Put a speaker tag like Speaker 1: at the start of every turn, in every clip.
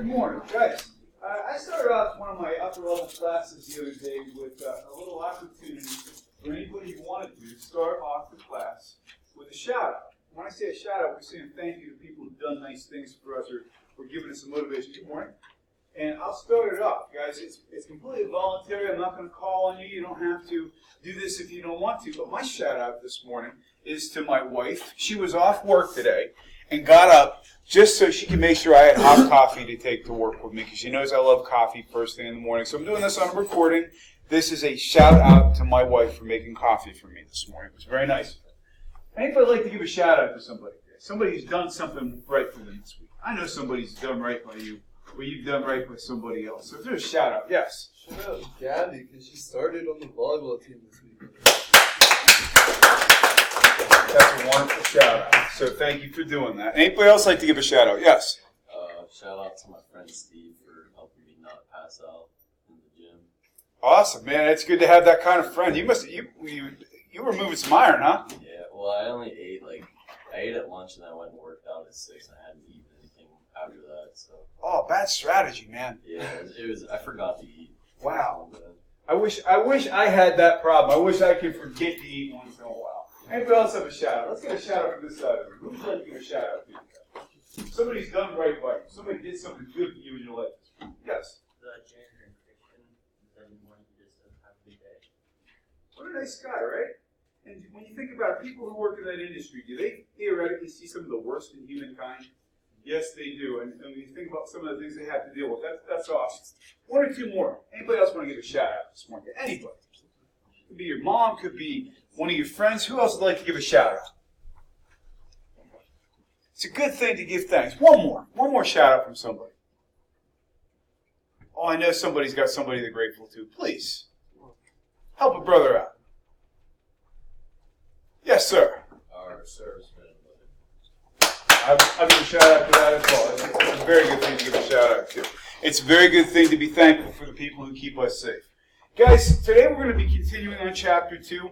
Speaker 1: morning, guys. I started off one of my upper level classes the other day with a little opportunity for anybody who wanted to start off the class with a shout out. When I say a shout out, we're saying thank you to people who've done nice things for us or giving us some motivation. Good morning. And I'll start it off, guys. It's completely voluntary. I'm not going to call on you. You don't have to do this if you don't want to. But my shout out this morning is to my wife. She was off work today and got up just so she can make sure I had hot coffee to take to work with me, because she knows I love coffee first thing in the morning. So I'm doing this on a recording. This is a shout out to my wife for making coffee for me this morning. It was very nice. Anybody like to give a shout out to somebody? Somebody who's done something right for them this week. I know somebody's done right by you, or you've done right by somebody else. So if there's a shout out, yes.
Speaker 2: Shout out to Gabby, because she started on the volleyball team this week.
Speaker 1: That's a wonderful shout out. So thank you for doing that. Anybody else like to give a shout out? Yes.
Speaker 3: Shout out to my friend Steve for helping me not pass out in the gym.
Speaker 1: Awesome, man. It's good to have that kind of friend. You were moving some iron, huh?
Speaker 3: Yeah. Well, I only ate I ate at lunch and I went and worked out at 6 and I hadn't eaten anything after that. So.
Speaker 1: Oh, bad strategy, man.
Speaker 3: Yeah, it was. I forgot to eat.
Speaker 1: Wow. I wish I had that problem. I wish I could forget to eat once in a while. Anybody else have a shout out? Let's get a shout out from this side of the room. Who's like to give a shout out to you? Somebody's done right by you. Somebody did something good for you in your life. Yes.
Speaker 4: The janitor and Christian, everyone just have a good day.
Speaker 1: What a nice guy, right? And when you think about it, people who work in that industry, do they theoretically see some of the worst in humankind? Yes, they do. And when you think about some of the things they have to deal with, that's awesome. One or two more. Anybody else want to give a shout out this morning? Anybody. Could be your mom, could be one of your friends. Who else would like to give a shout out? It's a good thing to give thanks. One more shout out from somebody. Oh, I know somebody's got somebody they're grateful to. Please, help a brother out. Yes, sir.
Speaker 3: Our servicemen.
Speaker 1: I'll give a shout out to that as well. It's a very good thing to give a shout out to. It's a very good thing to be thankful for the people who keep us safe. Guys, today we're going to be continuing on Chapter 2.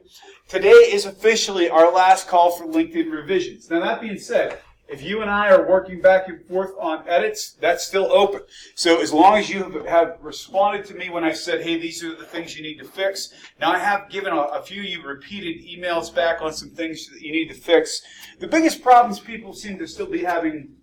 Speaker 1: Today is officially our last call for LinkedIn revisions. Now, that being said, if you and I are working back and forth on edits, that's still open. So as long as you have responded to me when I said, hey, these are the things you need to fix. Now, I have given a few of you repeated emails back on some things that you need to fix. The biggest problems people seem to still be having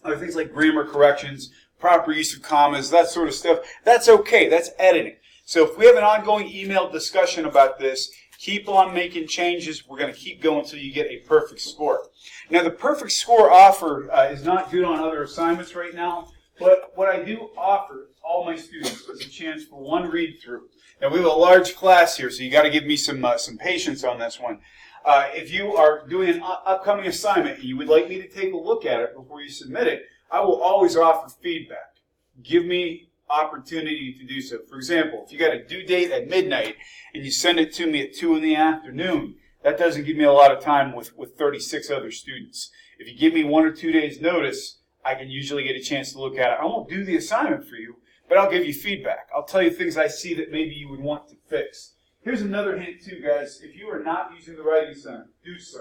Speaker 1: are things like grammar corrections, proper use of commas, that sort of stuff. That's okay. That's editing. So if we have an ongoing email discussion about this, keep on making changes. We're going to keep going until you get a perfect score. Now, the perfect score offer is not good on other assignments right now, but what I do offer all my students is a chance for one read-through. Now, we have a large class here, so you got to give me some patience on this one. If you are doing an upcoming assignment and you would like me to take a look at it before you submit it, I will always offer feedback. Give me opportunity to do so. For example, if you got a due date at midnight and you send it to me at 2 in the afternoon, that doesn't give me a lot of time with 36 other students. If you give me 1 or 2 days notice, I can usually get a chance to look at it. I won't do the assignment for you, but I'll give you feedback. I'll tell you things I see that maybe you would want to fix. Here's another hint too, guys. If you are not using the writing center, do so.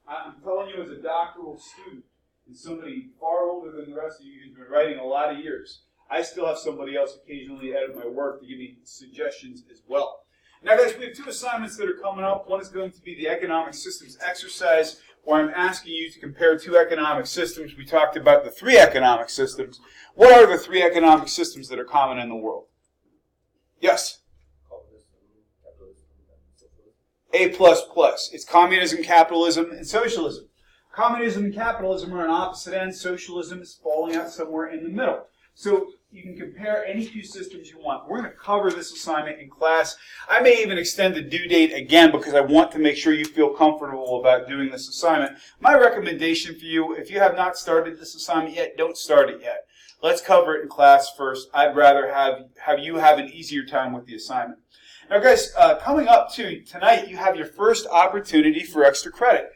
Speaker 1: I'm telling you as a doctoral student and somebody far older than the rest of you who's been writing a lot of years, I still have somebody else occasionally edit my work to give me suggestions as well. Now, guys, we have 2 assignments that are coming up. One is going to be the economic systems exercise, where I'm asking you to compare 2 economic systems. We talked about the 3 economic systems. What are the 3 economic systems that are common in the world? Yes? A++. It's communism, capitalism, and socialism. Communism and capitalism are on opposite ends. Socialism is falling out somewhere in the middle. So you can compare any 2 systems you want. We're going to cover this assignment in class. I may even extend the due date again because I want to make sure you feel comfortable about doing this assignment. My recommendation for you, if you have not started this assignment yet, don't start it yet. Let's cover it in class first. I'd rather have you have an easier time with the assignment. Now, guys, coming up tonight, you have your first opportunity for extra credit.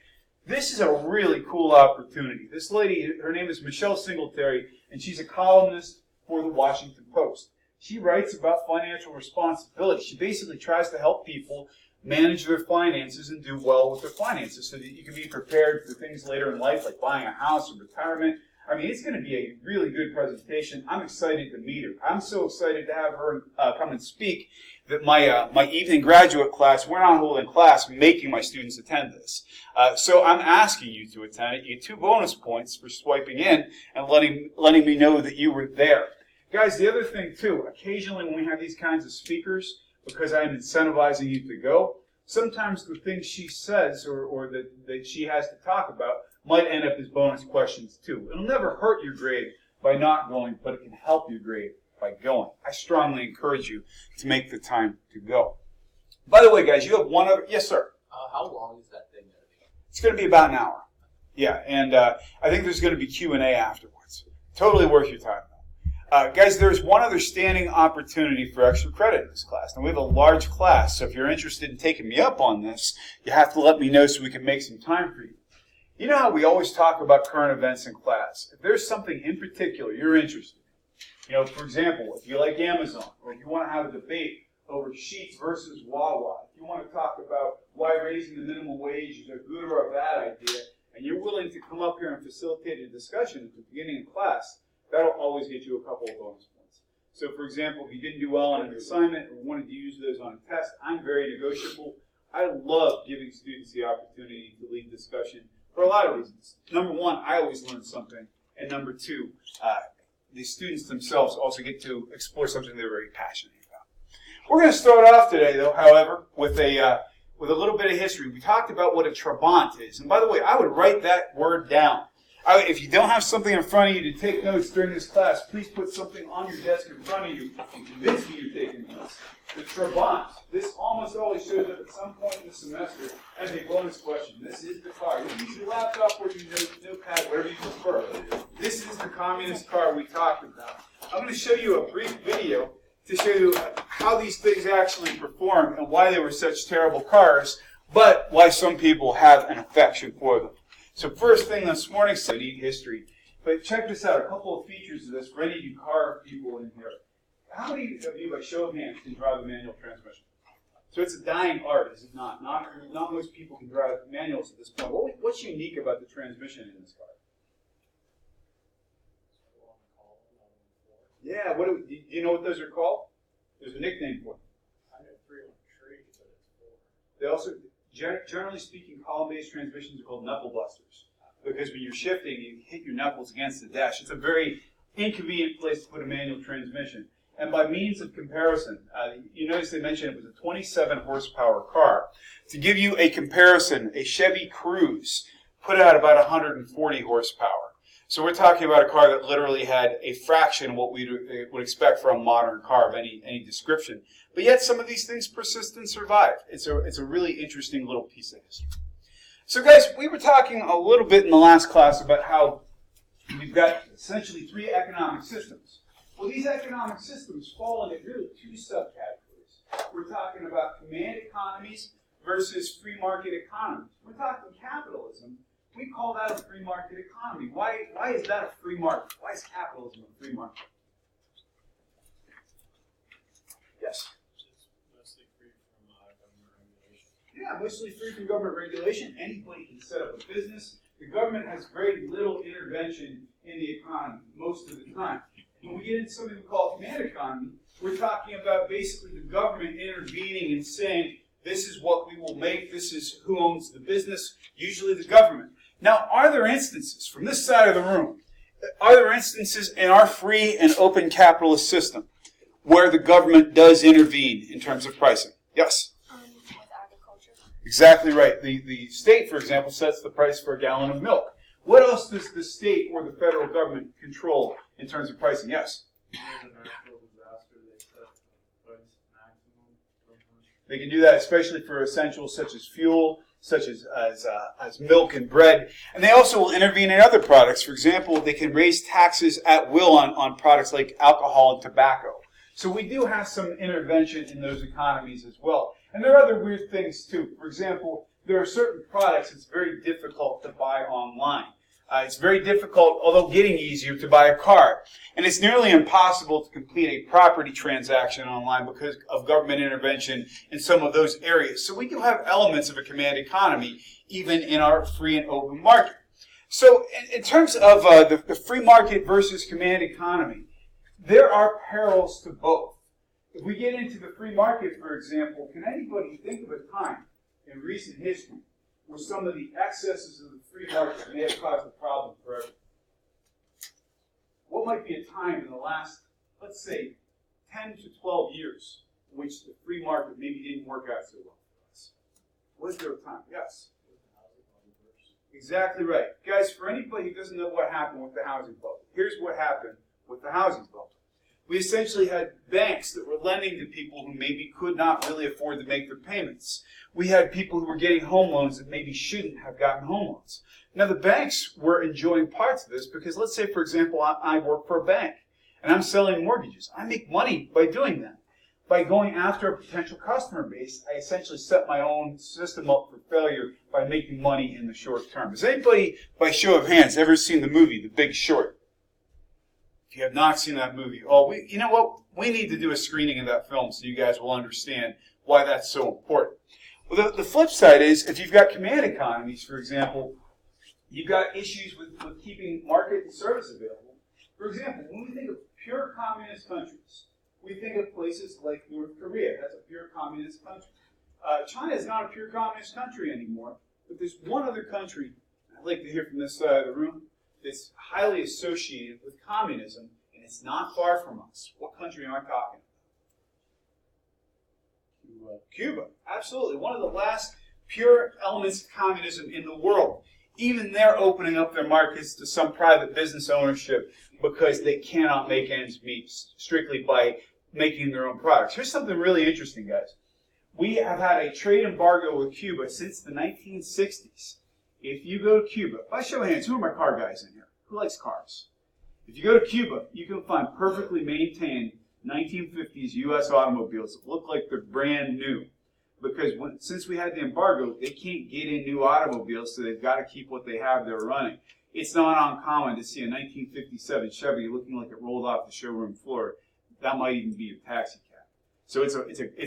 Speaker 1: This is a really cool opportunity. This lady, her name is Michelle Singletary, and she's a columnist for the Washington Post. She writes about financial responsibility. She basically tries to help people manage their finances and do well with their finances so that you can be prepared for things later in life like buying a house or retirement. I mean, it's going to be a really good presentation. I'm excited to meet her. I'm so excited to have her come and speak that my evening graduate class, we're not holding class, making my students attend this. So I'm asking you to attend it. You get 2 bonus points for swiping in and letting me know that you were there. Guys, the other thing too, occasionally when we have these kinds of speakers, because I'm incentivizing you to go, sometimes the things she says or that she has to talk about might end up as bonus questions too. It'll never hurt your grade by not going, but it can help your grade by going. I strongly encourage you to make the time to go. By the way, guys, you have one other... Yes, sir?
Speaker 3: How long is that thing going to be?
Speaker 1: It's going to be about an hour. Yeah, and I think there's going to be Q&A afterwards. Totally worth your time, though. Guys, there's one other standing opportunity for extra credit in this class. Now, we have a large class, so if you're interested in taking me up on this, you have to let me know so we can make some time for you. You know how we always talk about current events in class? If there's something in particular you're interested in, for example, if you like Amazon, or if you want to have a debate over Sheetz versus Wawa, if you want to talk about why raising the minimum wage is a good or a bad idea, and you're willing to come up here and facilitate a discussion at the beginning of class, that'll always get you a couple of bonus points. So, for example, if you didn't do well on an assignment or wanted to use those on a test, I'm very negotiable. I love giving students the opportunity to lead discussion for a lot of reasons. Number one, I always learn something. And number two, the students themselves also get to explore something they're very passionate about. We're going to start off today, though, however, with a little bit of history. We talked about what a trabant is. And by the way, I would write that word down. If you don't have something in front of you to take notes during this class, please put something on your desk in front of you and convince me you're taking notes. The trabant. This almost always shows up at some point in the semester as a bonus question. This is the car. You can use your laptop or your notepad, whatever you prefer. This is the communist car we talked about. I'm going to show you a brief video to show you how these things actually perform and why they were such terrible cars, but why some people have an affection for them. So first thing this morning, I need history. But check this out, a couple of features of this for any of you car people in here. How many of you, by show of hands, can drive a manual transmission? So it's a dying art, is it not? Not most people can drive manuals at this point. What's unique about the transmission in this car? Yeah, do you know what those are called? There's a nickname for them.
Speaker 4: I know 3 on the tree, but it's 4.
Speaker 1: They also, generally speaking, column-based transmissions are called knuckle busters. Because when you're shifting, you hit your knuckles against the dash. It's a very inconvenient place to put a manual transmission. And by means of comparison, you notice they mentioned it was a 27 horsepower car. To give you a comparison, a Chevy Cruze put out about 140 horsepower. So we're talking about a car that literally had a fraction of what we would expect from a modern car of any description. But yet some of these things persist and survive. It's a really interesting little piece of history. So guys, we were talking a little bit in the last class about how we've got essentially 3 economic systems. Well, these economic systems fall into really 2 subcategories. We're talking about command economies versus free market economies. We're talking capitalism. We call that a free market economy. Why is that a free market? Why is capitalism a free market? Yes?
Speaker 4: Mostly free from government regulation.
Speaker 1: Yeah, mostly free from government regulation. Anybody can set up a business. The government has very little intervention in the economy most of the time. When we get into something we call command economy, we're talking about basically the government intervening and saying, this is what we will make, this is who owns the business, usually the government. Now, are there instances, from this side of the room, are there instances in our free and open capitalist system where the government does intervene in terms of pricing? Yes?
Speaker 5: With agriculture.
Speaker 1: Exactly right. The state, for example, sets the price for a gallon of milk. What else does the state or the federal government control in terms of pricing? Yes?
Speaker 4: When there's a natural disaster, they set the price maximum.
Speaker 1: They can do that especially for essentials such as fuel, such as milk and bread. And they also will intervene in other products. For example, they can raise taxes at will on products like alcohol and tobacco. So we do have some intervention in those economies as well. And there are other weird things too. For example, there are certain products it's very difficult to buy online. It's very difficult, although getting easier, to buy a car. And it's nearly impossible to complete a property transaction online because of government intervention in some of those areas. So we do have elements of a command economy even in our free and open market. So in terms of the free market versus command economy, there are perils to both. If we get into the free market, for example, can anybody think of a time in recent history where some of the excesses of the free market may have caused a problem for everyone? What might be a time in the last, let's say, 10 to 12 years in which the free market maybe didn't work out so well for us? Was there a time? Yes. Exactly right. Guys, for anybody who doesn't know what happened with the housing bubble, here's what happened with the housing bubble. We essentially had banks that were lending to people who maybe could not really afford to make their payments. We had people who were getting home loans that maybe shouldn't have gotten home loans. Now, the banks were enjoying parts of this because, let's say, for example, I work for a bank and I'm selling mortgages. I make money by doing that. By going after a potential customer base, I essentially set my own system up for failure by making money in the short term. Has anybody, by show of hands, ever seen the movie The Big Short? If you have not seen that movie, you know what? We need to do a screening of that film so you guys will understand why that's so important. Well, the flip side is, if you've got command economies, for example, you've got issues with keeping market and service available. For example, when we think of pure communist countries, we think of places like North Korea. That's a pure communist country. China is not a pure communist country anymore, but there's one other country, I'd like to hear from this side of the room, that's highly associated with communism, and it's not far from us. What country am I talking about? Cuba. Absolutely. One of the last pure elements of communism in the world. Even they're opening up their markets to some private business ownership because they cannot make ends meet strictly by making their own products. Here's something really interesting, guys. We have had a trade embargo with Cuba since the 1960s. If you go to Cuba, by show of hands, who are my car guys in here? Who likes cars? If you go to Cuba, you can find perfectly maintained 1950s U.S. automobiles that look like they're brand new. Because since we had the embargo, they can't get in new automobiles, so they've got to keep what they have there running. It's not uncommon to see a 1957 Chevy looking like it rolled off the showroom floor. That might even be a taxi cab. So it's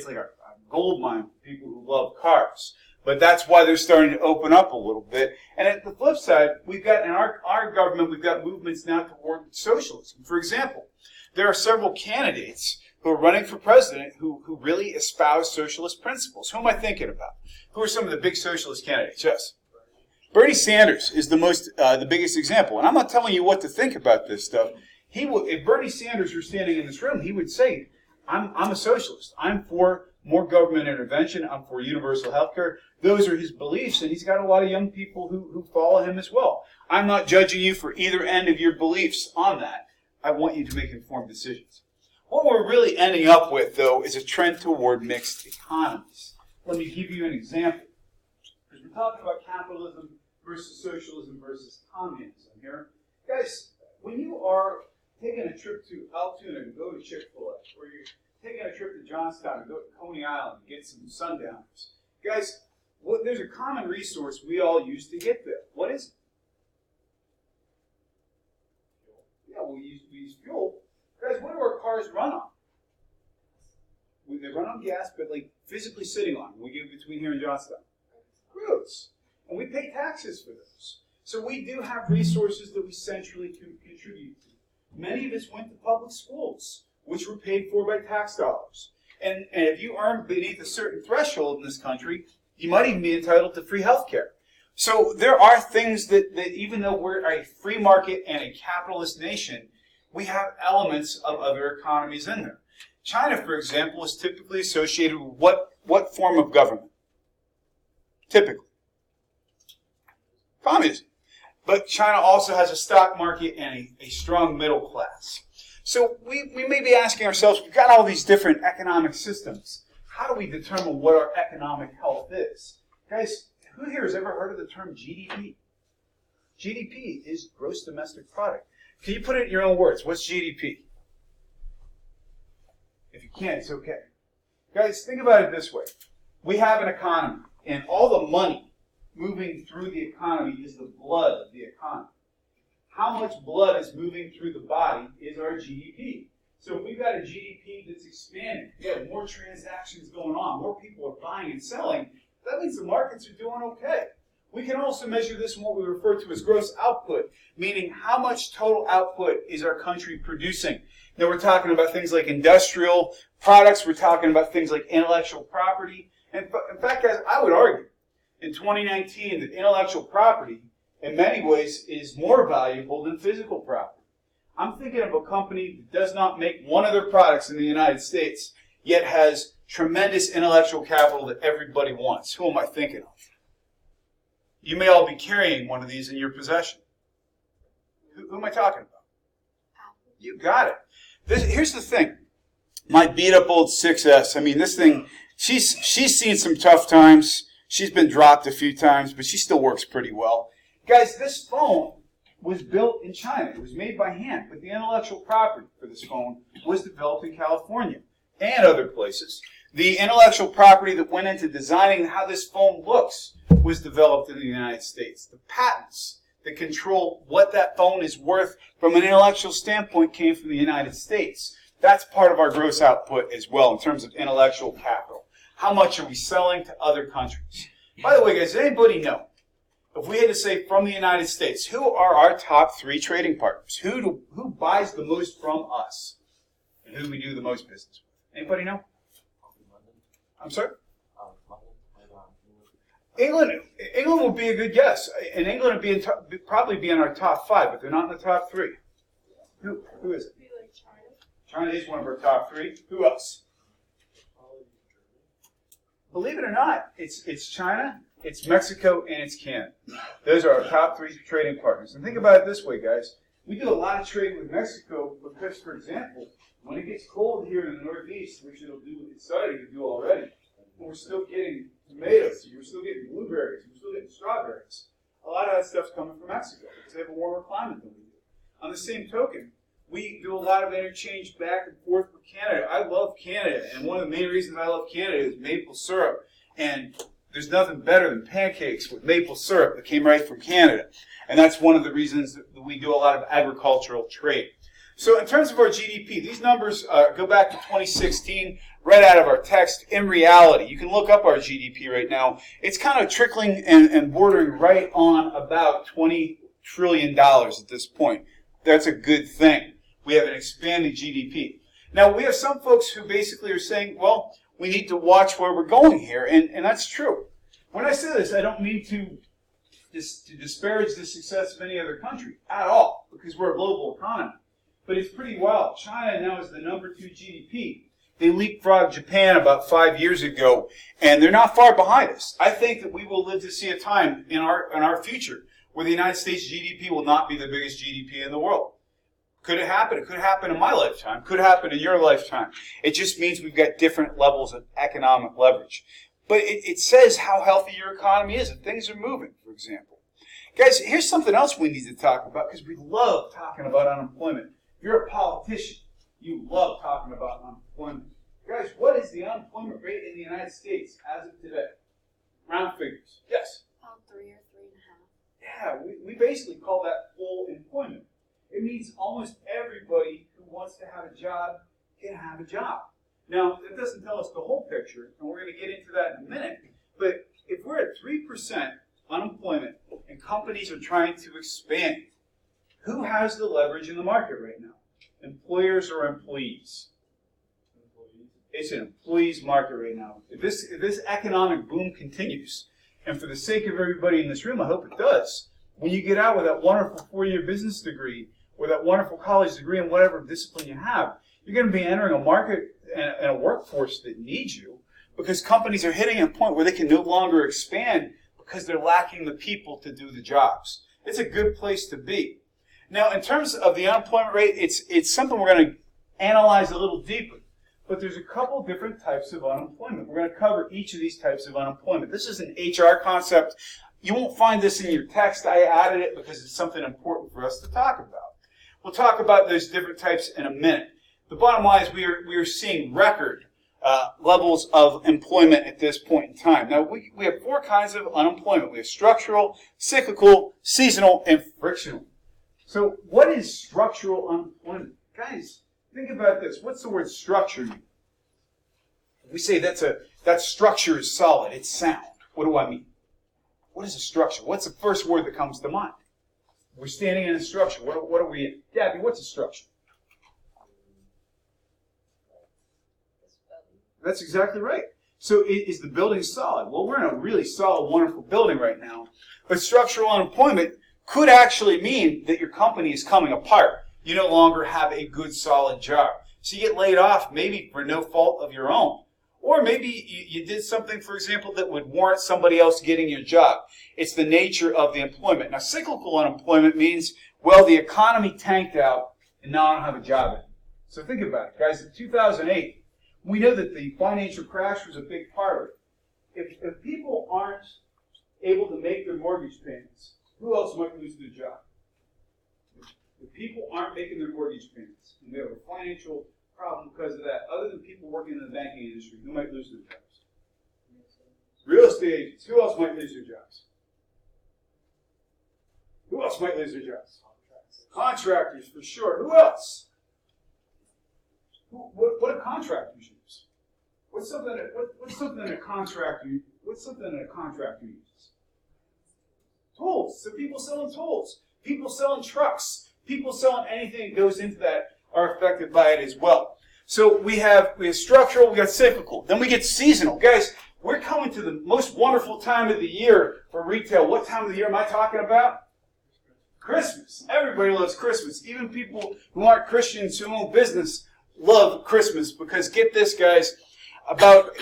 Speaker 1: like a gold mine for people who love cars. But that's why they're starting to open up a little bit. And at the flip side, we've got in our government, we've got movements now toward socialism. For example, there are several candidates who are running for president who really espouse socialist principles. Who am I thinking about? Who are some of the big socialist candidates? Yes. Bernie Sanders is the biggest example. And I'm not telling you what to think about this stuff. If Bernie Sanders were standing in this room, he would say, I'm a socialist. I'm for more government intervention. I'm for universal health care. Those are his beliefs, and he's got a lot of young people who follow him as well. I'm not judging you for either end of your beliefs on that. I want you to make informed decisions. What we're really ending up with, though, is a trend toward mixed economies. Let me give you an example. Because we're talking about capitalism versus socialism versus communism here. Guys, when you are taking a trip to Altoona and go to Chick-fil-A, or you're taking a trip to Johnstown and go to Coney Island and get some sundowners, guys, there's a common resource we all use to get there. What is it? Yeah, we use fuel. Guys, what do our cars run on? They run on gas, but like physically sitting on. We get between here and Johnstown. Roads. And we pay taxes for those. So we do have resources that we centrally contribute to. Many of us went to public schools, which were paid for by tax dollars. And if you earn beneath a certain threshold in this country, you might even be entitled to free health care. So there are things that even though we're a free market and a capitalist nation, we have elements of other economies in there. China, for example, is typically associated with what form of government? Typically. Communism. But China also has a stock market and a strong middle class. So we may be asking ourselves, we've got all these different economic systems. How do we determine what our economic health is? Guys, who here has ever heard of the term GDP? GDP is gross domestic product. Can you put it in your own words? What's GDP? If you can't, it's okay. Guys, think about it this way. We have an economy, and all the money moving through the economy is the blood of the economy. How much blood is moving through the body is our GDP. So if we've got a GDP that's expanding, we have more transactions going on, more people are buying and selling, that means the markets are doing okay. We can also measure this in what we refer to as gross output, meaning how much total output is our country producing. Now we're talking about things like industrial products, we're talking about things like intellectual property. And in fact, guys, I would argue in 2019 that intellectual property in many ways is more valuable than physical property. I'm thinking of a company that does not make one of their products in the United States, yet has tremendous intellectual capital that everybody wants. Who am I thinking of? You may all be carrying one of these in your possession. Who am I talking about? You got it. Here's the thing. My beat up old 6S, I mean, this thing, she's seen some tough times. She's been dropped a few times, but she still works pretty well. Guys, this phone was built in China. It was made by hand, but the intellectual property for this phone was developed in California and other places. The intellectual property that went into designing how this phone looks was developed in the United States. The patents that control what that phone is worth from an intellectual standpoint came from the United States. That's part of our gross output as well in terms of intellectual capital. How much are we selling to other countries? By the way, guys, does anybody know, if we had to say from the United States, who are our top 3 trading partners? Who buys the most from us? And who we do the most business with? Anybody know? I'm sorry? England would be a good guess. And England would probably be in our top 5, but they're not in the top 3. Who is it? China is one of our top 3. Who else? Believe it or not, it's China, it's Mexico, and it's Canada. Those are our top 3 trading partners. And think about it this way, guys. We do a lot of trading with Mexico because, for example, when it gets cold here in the Northeast, which it's starting to do already, we're still getting tomatoes, we're still getting blueberries, we're still getting strawberries. A lot of that stuff's coming from Mexico because they have a warmer climate than we do. On the same token, we do a lot of interchange back and forth with Canada. I love Canada, and one of the main reasons I love Canada is maple syrup. And there's nothing better than pancakes with maple syrup that came right from Canada. And that's one of the reasons that we do a lot of agricultural trade. So in terms of our GDP, these numbers go back to 2016, right out of our text. In reality, you can look up our GDP right now. It's kind of trickling and bordering right on about $20 trillion at this point. That's a good thing. We have an expanding GDP. Now, we have some folks who basically are saying, well, we need to watch where we're going here, and that's true. When I say this, I don't mean to disparage the success of any other country at all, because we're a global economy. But it's pretty wild. China now is the number 2 GDP. They leapfrogged Japan about 5 years ago, and they're not far behind us. I think that we will live to see a time in our future where the United States GDP will not be the biggest GDP in the world. Could it happen? It could happen in my lifetime. Could happen in your lifetime. It just means we've got different levels of economic leverage. But it says how healthy your economy is and things are moving, for example. Guys, here's something else we need to talk about because we love talking about unemployment. If you're a politician, you love talking about unemployment. Guys, what is the unemployment rate in the United States as of today? Round figures. Yes?
Speaker 5: 3 or 3.5.
Speaker 1: Yeah, we basically call that full employment. It means almost everybody who wants to have a job can have a job. Now, that doesn't tell us the whole picture, and we're going to get into that in a minute, but if we're at 3% unemployment and companies are trying to expand, who has the leverage in the market right now? Employers or employees? It's an employees market right now. If this economic boom continues, and for the sake of everybody in this room, I hope it does, when you get out with that wonderful 4-year business degree or that wonderful college degree in whatever discipline you have, you're going to be entering a market and a workforce that needs you because companies are hitting a point where they can no longer expand because they're lacking the people to do the jobs. It's a good place to be. Now, in terms of the unemployment rate, it's something we're going to analyze a little deeper. But there's a couple different types of unemployment. We're going to cover each of these types of unemployment. This is an HR concept. You won't find this in your text. I added it because it's something important for us to talk about. We'll talk about those different types in a minute. The bottom line is we are seeing record levels of employment at this point in time. Now, we have 4 kinds of unemployment. We have structural, cyclical, seasonal, and frictional. So what is structural unemployment? Guys, think about this. What's the word structure mean? We say that structure is solid, it's sound. What do I mean? What is a structure? What's the first word that comes to mind? We're standing in a structure. What are we in? Gabby, what's a structure? That's exactly right. So is the building solid? Well, we're in a really solid, wonderful building right now. But structural unemployment could actually mean that your company is coming apart. You no longer have a good, solid job. So you get laid off, maybe for no fault of your own. Or maybe you did something, for example, that would warrant somebody else getting your job. It's the nature of the employment. Now, cyclical unemployment means, well, the economy tanked out, and now I don't have a job anymore. So think about it, guys. In 2008, we know that the financial crash was a big part of it. If people aren't able to make their mortgage payments, who else might lose their job? If people aren't making their mortgage payments, and they have a financial problem because of that, other than people working in the banking industry, who might lose their jobs? Real estate agents. Who else might lose their jobs? Who else might lose their jobs? Contractors, for sure. Who else? What do contractors use? What's something that a contractor uses? Tools. So people selling tools, people selling trucks, people selling anything that goes into that are affected by it as well. So we have structural, we got cyclical, then we get seasonal. Guys, we're coming to the most wonderful time of the year for retail. What time of the year am I talking about? Christmas. Everybody loves Christmas. Even people who aren't Christians who own business love Christmas, because get this, guys,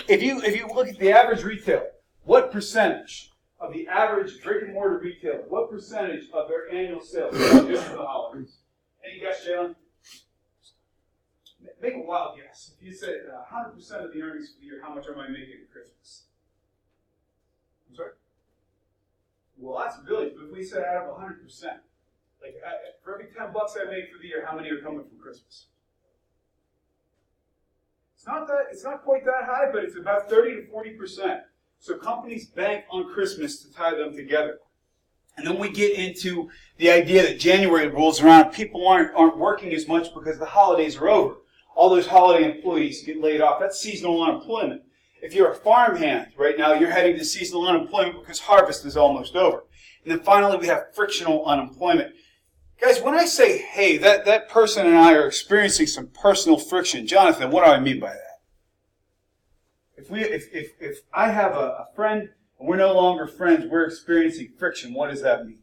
Speaker 1: if you look at the average retailer, what percentage of the average brick and mortar retailer, what percentage of their annual sales are just for the holidays? Any guess, Jalen? Make a wild guess. If you said 100% of the earnings for the year, how much am I making at Christmas? I'm sorry? Well, that's billions, but if we said out of 100%, like for every $10 I make for the year, how many are coming from Christmas? It's not quite that high, but it's about 30 to 40%. So companies bank on Christmas to tie them together. And then we get into the idea that January rolls around, people aren't working as much because the holidays are over. All those holiday employees get laid off. That's seasonal unemployment. If you're a farmhand right now, you're heading to seasonal unemployment because harvest is almost over. And then finally, we have frictional unemployment. Guys, when I say, hey, that person and I are experiencing some personal friction, Jonathan, what do I mean by that? If I have a friend and we're no longer friends, we're experiencing friction, what does that mean?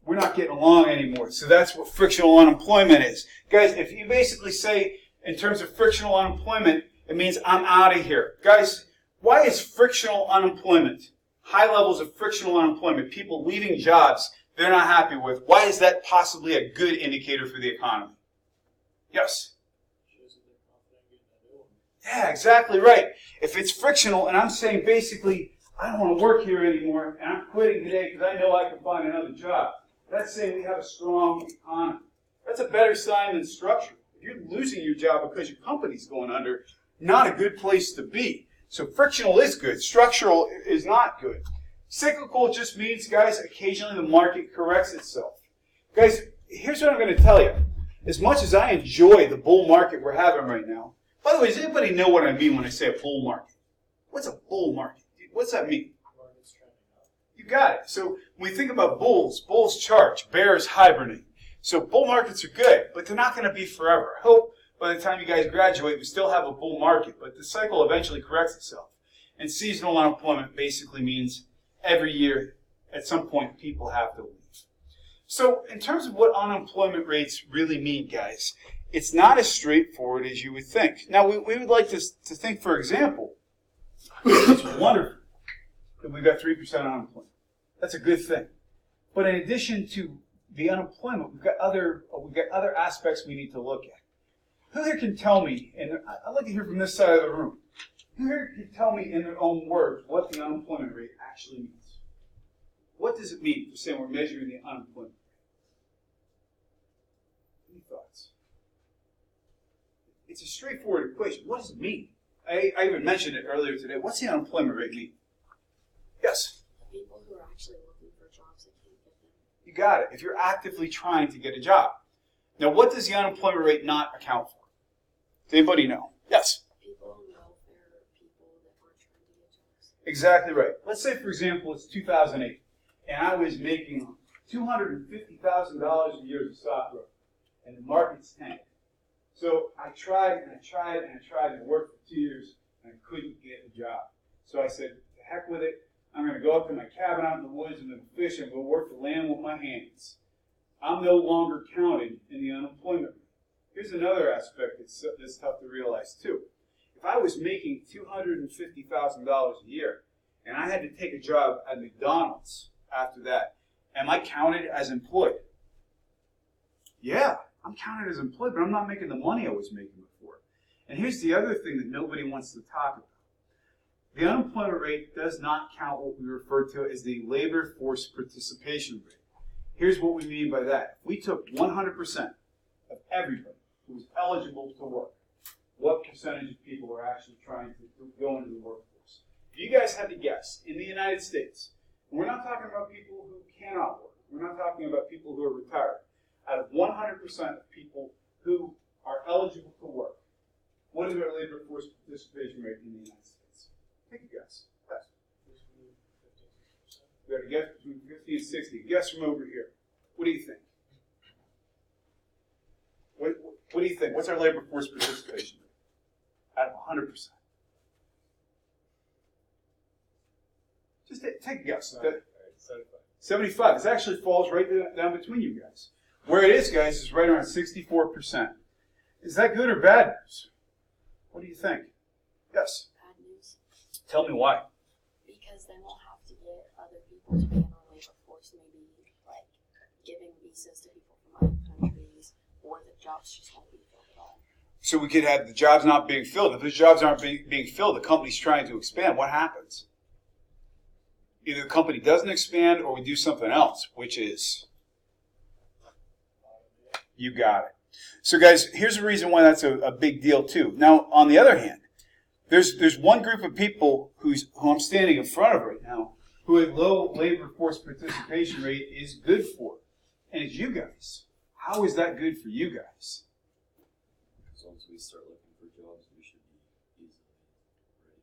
Speaker 1: We're not getting along anymore. So that's what frictional unemployment is. Guys, if you basically say, in terms of frictional unemployment, it means I'm out of here. Guys, why is frictional unemployment, high levels of frictional unemployment, people leaving jobs they're not happy with, why is that possibly a good indicator for the economy? Yes? Yeah, exactly right. If it's frictional and I'm saying basically, I don't want to work here anymore and I'm quitting today because I know I can find another job, that's saying we have a strong economy. That's a better sign than structural. If you're losing your job because your company's going under, not a good place to be. So frictional is good. Structural is not good. Cyclical just means, guys, occasionally the market corrects itself. Guys, here's what I'm going to tell you. As much as I enjoy the bull market we're having right now, by the way, does anybody know what I mean when I say a bull market? What's a bull market? What's that mean? You got it. So when we think about bulls charge, bears hibernate. So bull markets are good, but they're not going to be forever. I hope by the time you guys graduate, we still have a bull market, but the cycle eventually corrects itself. And seasonal unemployment basically means every year, at some point, people have to leave. So in terms of what unemployment rates really mean, guys, it's not as straightforward as you would think. Now, we would like to think, for example, it's wonderful that we've got 3% unemployment. That's a good thing. But in addition to the unemployment, we've got other aspects we need to look at. Who here can tell me, and I'd like to hear from this side of the room, who here can tell me in their own words what the unemployment rate actually means? What does it mean for saying we're measuring the unemployment rate? Any thoughts? It's a straightforward equation. What does it mean? I even mentioned it earlier today. What's the unemployment rate mean? Yes?
Speaker 5: People who are actually looking for jobs that can't get them.
Speaker 1: You got it. If you're actively trying to get a job. Now, what does the unemployment rate not account for? Does anybody know? Yes?
Speaker 5: People on welfare, people that aren't trying
Speaker 1: Exactly right. Let's say, for example, it's 2008, and I was making $250,000 a year as a stock broker, and the market's tanked. So I tried and I tried and I tried and worked for 2 years, and I couldn't get a job. So I said, "To heck with it. I'm going to go up to my cabin out in the woods and I'm going to fish and go work the land with my hands." I'm no longer counted in the unemployment rate. Here's another aspect that's tough to realize too. If I was making $250,000 a year and I had to take a job at McDonald's after that, am I counted as employed? Yeah, I'm counted as employed, but I'm not making the money I was making before. And here's the other thing that nobody wants to talk about. The unemployment rate does not count what we refer to as the labor force participation rate. Here's what we mean by that. If we took 100% of everybody who was eligible to work, what percentage of people are actually trying to go into the workforce? If you guys had to guess, in the United States, we're not talking about people who cannot work. We're not talking about people who are retired. Out of 100% of people who are eligible to work, what is our labor force participation rate in the United States? Take a guess. Yes. We got a guess between 50 and 60. Guess from over here. What do you think? What do you think? What's our labor force participation rate? Out of 100%. Just take a guess. 75. It actually falls right down between you guys. Where it is, guys, is right around 64%. Is that good or bad news? What do you think? Yes.
Speaker 5: Bad news.
Speaker 1: Tell me why.
Speaker 5: Because then we'll have to get other people to be in our labor force, maybe like giving visas to people from other countries, or the jobs just won't be filled at all.
Speaker 1: So we could have the jobs not being filled. If those jobs aren't being filled, the company's trying to expand. What happens? Either the company doesn't expand or we do something else, which is, you got it. So guys, here's the reason why that's a big deal too. Now, on the other hand, there's one group of people who I'm standing in front of right now who a low labor force participation rate is good for. And it's you guys. How is that good for you guys?
Speaker 3: As long as we start looking for jobs, we should be easily ready.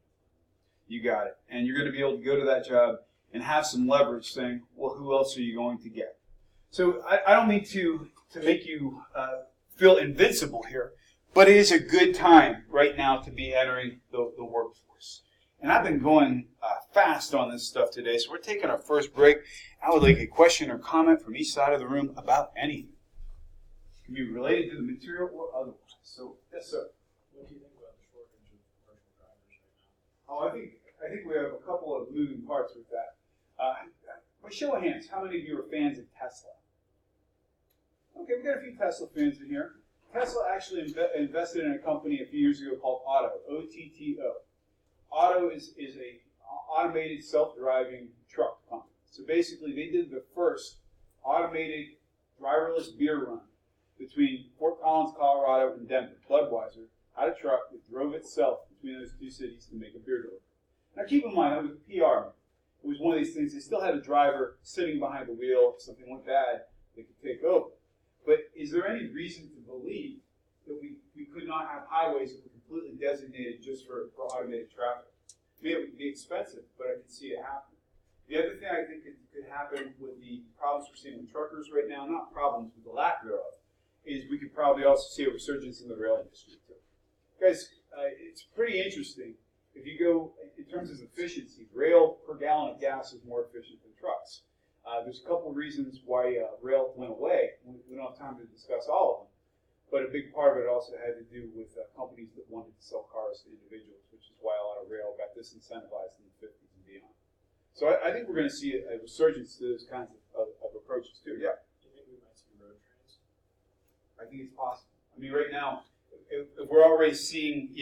Speaker 1: You got it. And you're going to be able to go to that job and have some leverage saying, well, who else are you going to get? So I don't mean to make you feel invincible here, but it is a good time right now to be entering the workforce. And I've been going fast on this stuff today, so we're taking our first break. I would like a question or comment from each side of the room about anything. It can be related to the material or otherwise. So, yes, sir.
Speaker 2: What do you think about the shortage of commercial drivers right now?
Speaker 1: I think we have a couple of moving parts with that. By show of hands, how many of you are fans of Tesla? Okay, we've got a few Tesla fans in here. Tesla actually invested in a company a few years ago called Otto, O-T-T-O. Otto is a automated self-driving truck company. So basically, they did the first automated driverless beer run between Fort Collins, Colorado, and Denver. Budweiser had a truck that drove itself between those two cities to make a beer delivery. Now keep in mind, that was a PR. It was one of these things, they still had a driver sitting behind the wheel. If something went bad, they could take over. But is there any reason to believe that we could not have highways that were completely designated just for automated traffic? I mean, it would be expensive, but I can see it happening. The other thing I think could happen with the problems we're seeing with truckers right now, not problems, but the lack thereof, is we could probably also see a resurgence in the rail industry too. Guys, it's pretty interesting. If you go in terms of efficiency, rail per gallon of gas is more efficient than trucks. There's a couple of reasons why rail went away. We don't have time to discuss all of them. But a big part of it also had to do with companies that wanted to sell cars to individuals, which is why a lot of rail got disincentivized in the 50s and beyond. So I think we're going to see a resurgence to those kinds of approaches too. Yeah?
Speaker 2: Do you think we might see road trains?
Speaker 1: I think it's possible. I mean, right now, if we're already seeing,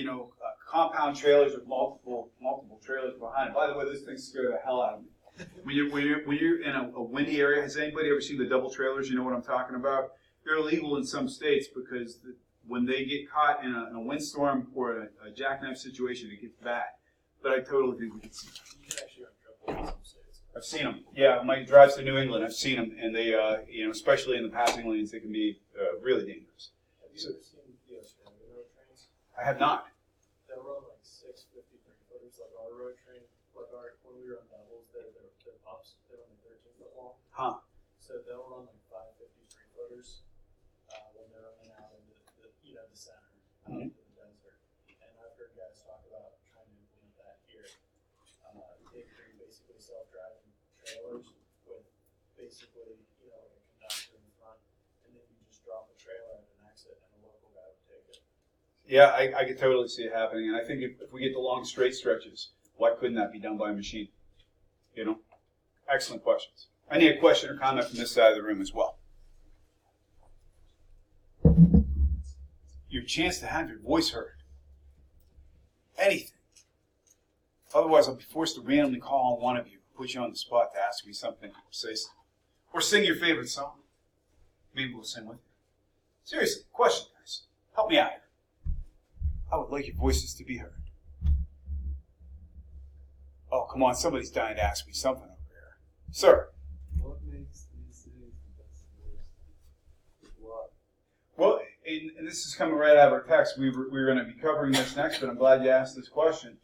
Speaker 1: compound trailers with multiple trailers behind it. By the way, those things scare the hell out of me. When you're in a windy area, has anybody ever seen the double trailers? You know what I'm talking about? They're illegal in some states because when they get caught in a windstorm or a jackknife situation, it gets bad. But I totally think we can see that.
Speaker 2: You can actually run trouble in some states.
Speaker 1: I've seen them. Yeah, my drives to New England, I've seen them, and they, especially in the passing lanes, they can be really dangerous.
Speaker 2: Have you ever seen the Australian road trains?
Speaker 1: I have not.
Speaker 2: They run like 6 53-footers, like our road train, but
Speaker 6: guard when we were on doubles. They're pups. They're only 13 foot long.
Speaker 1: Huh.
Speaker 6: So they'll run like 553 footers when they're running out into the center, out into the desert. And I've heard guys talk about trying to implement that here. Take three basically self-driving trailers with basically like a conductor in front, and then you just drop a trailer at an exit, and a local guy would take it.
Speaker 1: Yeah, I could totally see it happening, and I think if we get the long straight stretches, why couldn't that be done by a machine? You know, excellent questions. I need a question or comment from this side of the room as well. Your chance to have your voice heard. Anything. Otherwise, I'll be forced to randomly call on one of you, put you on the spot to ask me something or say something, or sing your favorite song. Maybe we'll sing with you. Seriously, question, guys. Help me out here. I would like your voices to be heard. Oh, come on, somebody's dying to ask me something over here. Sir.
Speaker 2: What makes these cities the best and worst? What?
Speaker 1: Well, and this is coming right out of our text. We were going to be covering this next, but I'm glad you asked this question.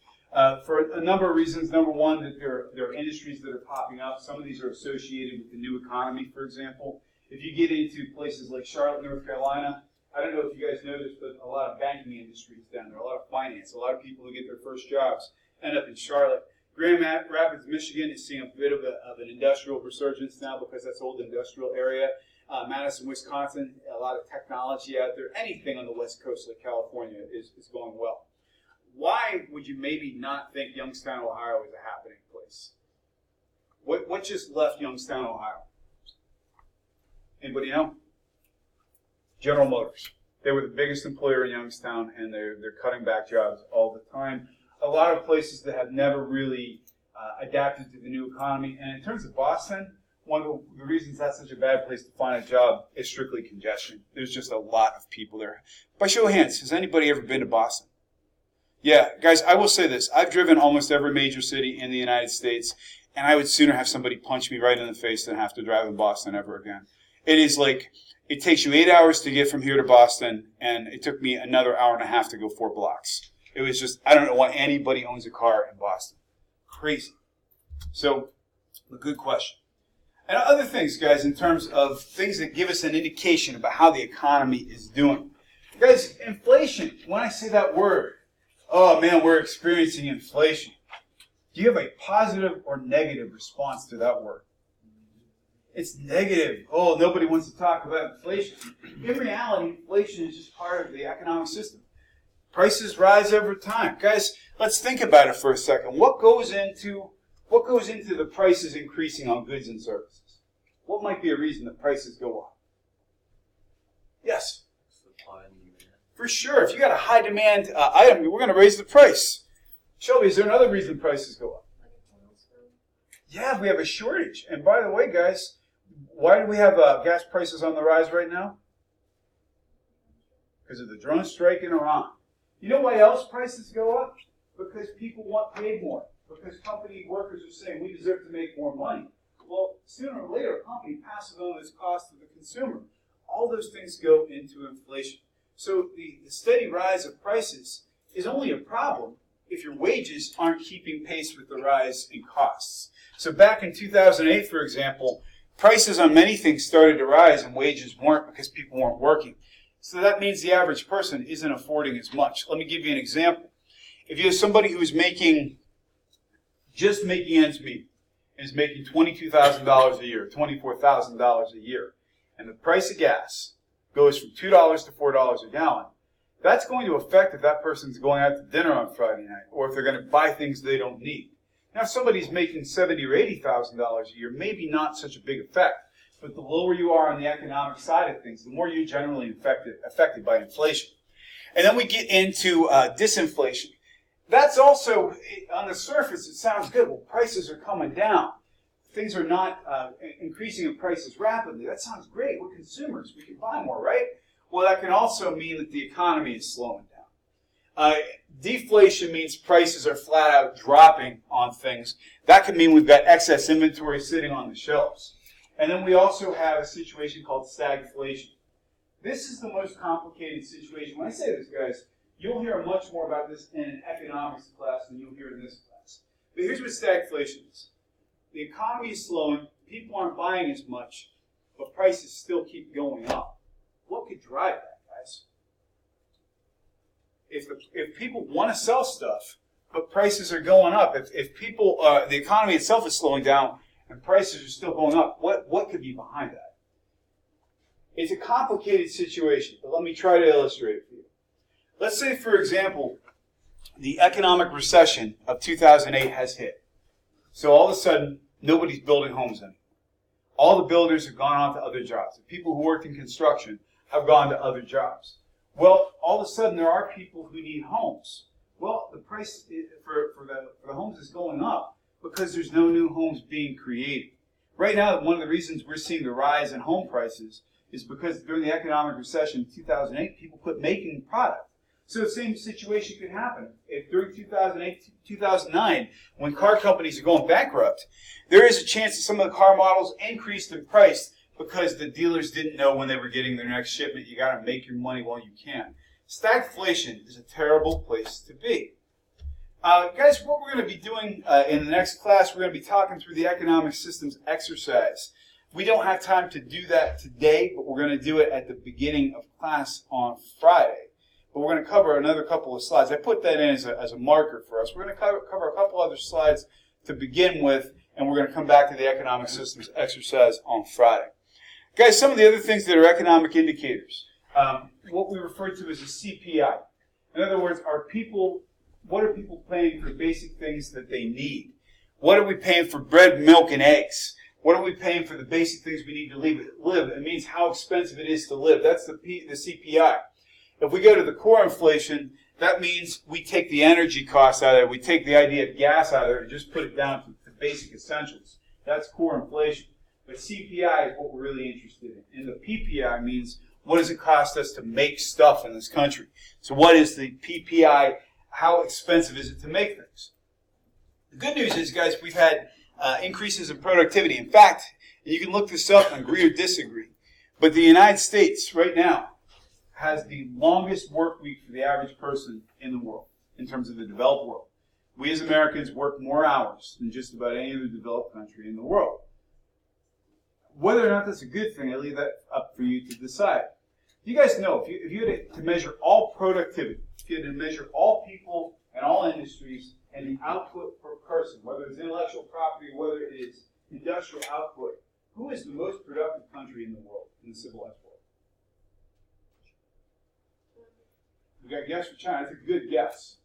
Speaker 1: For a number of reasons. Number one, that there are industries that are popping up. Some of these are associated with the new economy, for example. If you get into places like Charlotte, North Carolina, I don't know if you guys know this, but a lot of banking industries down there, a lot of finance, a lot of people who get their first jobs end up in Charlotte. Grand Rapids, Michigan is seeing a bit of an industrial resurgence now because that's old industrial area. Madison, Wisconsin, a lot of technology out there. Anything on the west coast like California is going well. Why would you maybe not think Youngstown, Ohio is a happening place? What just left Youngstown, Ohio? Anybody know? General Motors. They were the biggest employer in Youngstown, and they're cutting back jobs all the time. A lot of places that have never really adapted to the new economy. And in terms of Boston, one of the reasons that's such a bad place to find a job is strictly congestion. There's just a lot of people there. By show of hands, has anybody ever been to Boston? Yeah, guys, I will say this. I've driven almost every major city in the United States, and I would sooner have somebody punch me right in the face than have to drive in Boston ever again. It is like, it takes you 8 hours to get from here to Boston, and it took me another hour and a half to go 4 blocks. It was just, I don't know why anybody owns a car in Boston. Crazy. So, a good question. And other things, guys, in terms of things that give us an indication about how the economy is doing. Guys, inflation, when I say that word, oh man, we're experiencing inflation. Do you have a positive or negative response to that word? It's negative. Oh, nobody wants to talk about inflation. In reality, inflation is just part of the economic system. Prices rise over time. Guys, let's think about it for a second. What goes into the prices increasing on goods and services? What might be a reason that prices go up? Yes?
Speaker 3: Supply and demand.
Speaker 1: For sure. If you got a high demand item, we're going to raise the price. Shelby, is there another reason prices go up? Yeah, we have a shortage. And by the way, guys, why do we have gas prices on the rise right now? Because of the drone strike in Iran. You know why else prices go up? Because people want paid more. Because company workers are saying we deserve to make more money. Well, sooner or later, a company passes on this cost to the consumer. All those things go into inflation. So the steady rise of prices is only a problem if your wages aren't keeping pace with the rise in costs. So back in 2008, for example, prices on many things started to rise and wages weren't because people weren't working. So that means the average person isn't affording as much. Let me give you an example. If you have somebody who's just making ends meet, and is making $22,000 a year, $24,000 a year, and the price of gas goes from $2 to $4 a gallon, that's going to affect if that person's going out to dinner on Friday night, or if they're going to buy things they don't need. Now, if somebody's making $70,000 or $80,000 a year, maybe not such a big effect. But the lower you are on the economic side of things, the more you're generally affected by inflation. And then we get into disinflation. That's also, on the surface, it sounds good. Well, prices are coming down. Things are not increasing in prices rapidly. That sounds great. We're consumers. We can buy more, right? Well, that can also mean that the economy is slowing down. Deflation means prices are flat out dropping on things. That could mean we've got excess inventory sitting on the shelves. And then we also have a situation called stagflation. This is the most complicated situation. When I say this, guys, you'll hear much more about this in an economics class than you'll hear in this class. But here's what stagflation is. The economy is slowing, people aren't buying as much, but prices still keep going up. What could drive that, guys? If people want to sell stuff, but prices are going up, if people, the economy itself is slowing down and prices are still going up, what could be behind that? It's a complicated situation, but let me try to illustrate it for you. Let's say, for example, the economic recession of 2008 has hit. So all of a sudden, nobody's building homes anymore. All the builders have gone on to other jobs. The people who worked in construction have gone to other jobs. Well, all of a sudden, there are people who need homes. Well, the price for the homes is going up because there's no new homes being created. Right now, one of the reasons we're seeing the rise in home prices is because during the economic recession in 2008, people quit making product. So the same situation could happen. If during 2008, 2009, when car companies are going bankrupt, there is a chance that some of the car models increased in price because the dealers didn't know when they were getting their next shipment. You got to make your money while you can. Stagflation is a terrible place to be. Guys, what we're going to be doing in the next class, we're going to be talking through the economic systems exercise. We don't have time to do that today, but we're going to do it at the beginning of class on Friday. But we're going to cover another couple of slides. I put that in as a marker for us. We're going to cover a couple other slides to begin with, and we're going to come back to the economic systems exercise on Friday. Guys, some of the other things that are economic indicators, what we refer to as a CPI. In other words, what are people paying for basic things that they need? What are we paying for bread, milk, and eggs? What are we paying for the basic things we need to live? It means how expensive it is to live. That's the CPI. If we go to the core inflation, that means we take the energy costs out of it. We take the idea of gas out of it and just put it down to basic essentials. That's core inflation. But CPI is what we're really interested in. And the PPI means what does it cost us to make stuff in this country? So what is the PPI? How expensive is it to make things? The good news is, guys, we've had increases in productivity. In fact, you can look this up and agree or disagree, but the United States right now has the longest work week for the average person in the world, in terms of the developed world. We as Americans work more hours than just about any other developed country in the world. Whether or not that's a good thing, I leave that up for you to decide. You guys know, if you had to measure all productivity, if you had to measure all people and all industries and the output per person, whether it's intellectual property, whether it is industrial output, who is the most productive country in the world, in the civilized world? We got a guess for China. That's a good guess.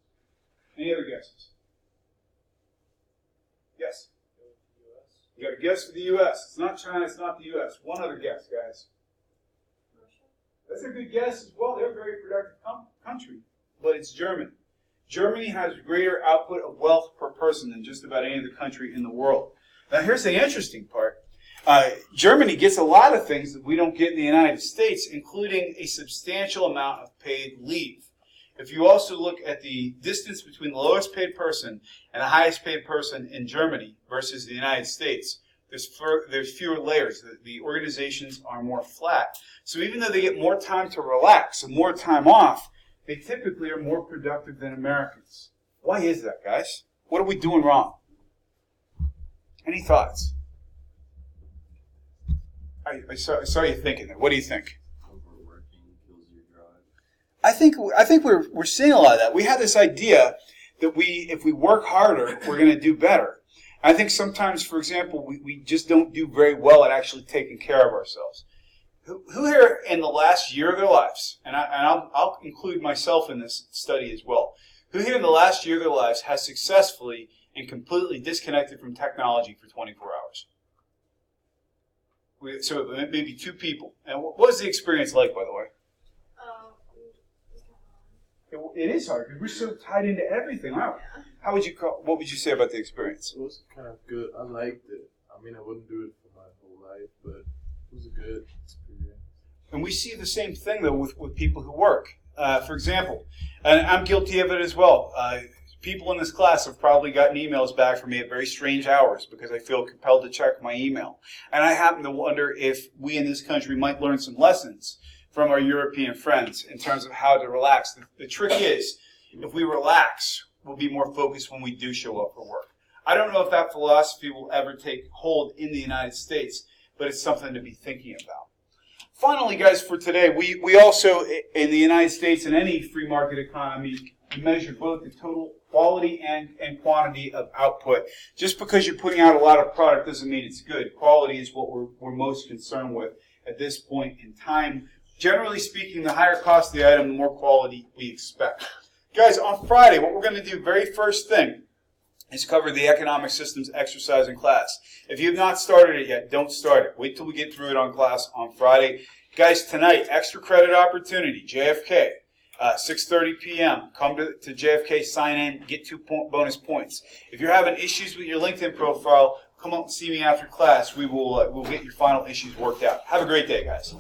Speaker 1: Any other guesses? Yes. We got a guess for the U.S. It's not China. It's not the U.S. One other guess, guys. That's a good guess as well. They're a very productive country, but it's Germany. Germany has greater output of wealth per person than just about any other country in the world. Now, here's the interesting part. Germany gets a lot of things that we don't get in the United States, including a substantial amount of paid leave. If you also look at the distance between the lowest paid person and the highest paid person in Germany versus the United States, there's fewer layers. The organizations are more flat. So even though they get more time to relax and more time off, they typically are more productive than Americans. Why is that, guys? What are we doing wrong? Any thoughts? I saw you thinking that. What do you think?
Speaker 3: Overworking kills your drive.
Speaker 1: I think we're seeing a lot of that. We have this idea that if we work harder, we're going to do better. I think sometimes, for example, we just don't do very well at actually taking care of ourselves. Who here in the last year of their lives, and I'll include myself in this study as well, who here in the last year of their lives has successfully and completely disconnected from technology for 24 hours? So maybe two people. And what was the experience like, by the way? It is hard because we're so tied into everything, aren't we? What would you say about the experience?
Speaker 2: It was kind of good. I liked it. I mean, I wouldn't do it for my whole life, but it was a good experience.
Speaker 1: And we see the same thing, though, with people who work. For example, and I'm guilty of it as well. People in this class have probably gotten emails back from me at very strange hours because I feel compelled to check my email. And I happen to wonder if we in this country might learn some lessons from our European friends in terms of how to relax. The trick is, if we relax, we'll be more focused when we do show up for work. I don't know if that philosophy will ever take hold in the United States, but it's something to be thinking about. Finally, guys, for today, we also, in the United States and any free market economy, we measure both the total quality and quantity of output. Just because you're putting out a lot of product doesn't mean it's good. Quality is what we're most concerned with at this point in time. Generally speaking, the higher cost of the item, the more quality we expect. Guys, on Friday, what we're going to do, very first thing, is cover the economic systems exercise in class. If you have not started it yet, don't start it. Wait till we get through it on class on Friday. Guys, tonight, extra credit opportunity, JFK, 6:30 p.m. Come to JFK, sign in, get 2 bonus points. If you're having issues with your LinkedIn profile, come up and see me after class. We'll get your final issues worked out. Have a great day, guys.